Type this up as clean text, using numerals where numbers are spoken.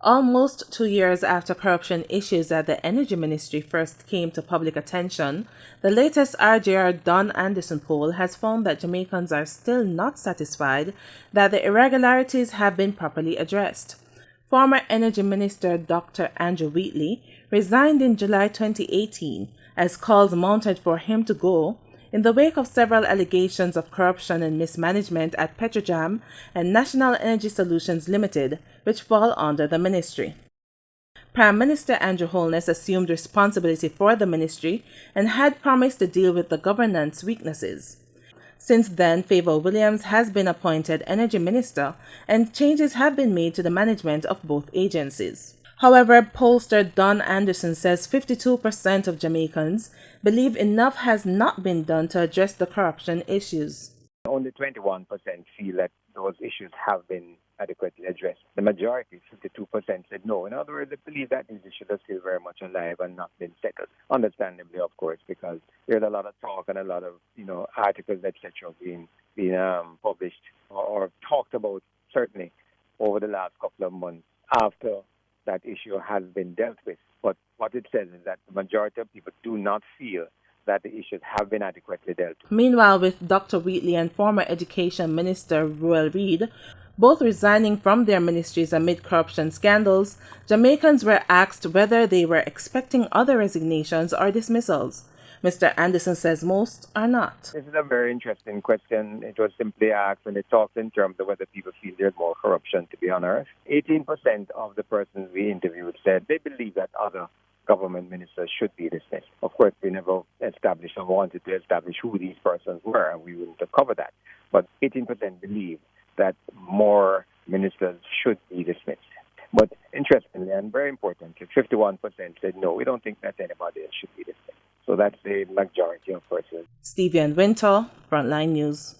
Almost 2 years after corruption issues at the Energy Ministry first came to public attention, the latest RJR Don Anderson poll has found that Jamaicans are still not satisfied that the irregularities have been properly addressed. Former Energy Minister Dr. Andrew Wheatley resigned in July 2018 as calls mounted for him to go in the wake of several allegations of corruption and mismanagement at Petrojam and National Energy Solutions Limited, which fall under the ministry. Prime Minister Andrew Holness assumed responsibility for the ministry and had promised to deal with the governance weaknesses. Since then, Favour Williams has been appointed Energy Minister and changes have been made to the management of both agencies. However, pollster Don Anderson says 52% of Jamaicans believe enough has not been done to address the corruption issues. Only 21% feel that those issues have been adequately addressed. The majority, 52%, said no. In other words, they believe that these issues are still very much alive and not been settled. Understandably, of course, because there's a lot of talk and a lot of articles, etc., being published or talked about, certainly, over the last couple of months after that issue has been dealt with. But what it says is that the majority of people do not feel that the issues have been adequately dealt with. Meanwhile, with Dr. Wheatley and former Education Minister Ruel Reid both resigning from their ministries amid corruption scandals, Jamaicans were asked whether they were expecting other resignations or dismissals. Mr. Anderson says most are not. This is a very interesting question. It was simply asked when they talked in terms of whether people feel there's more corruption to be unearthed. 18% of the persons we interviewed said they believe that other government ministers should be dismissed. Of course, we never established or wanted to establish who these persons were, and we wouldn't have covered that. But 18% believe that more ministers should be dismissed. But interestingly and very importantly, 51% said no, we don't think that anybody else should be dismissed. So that's the majority of persons. Stevie and Winter, Frontline News.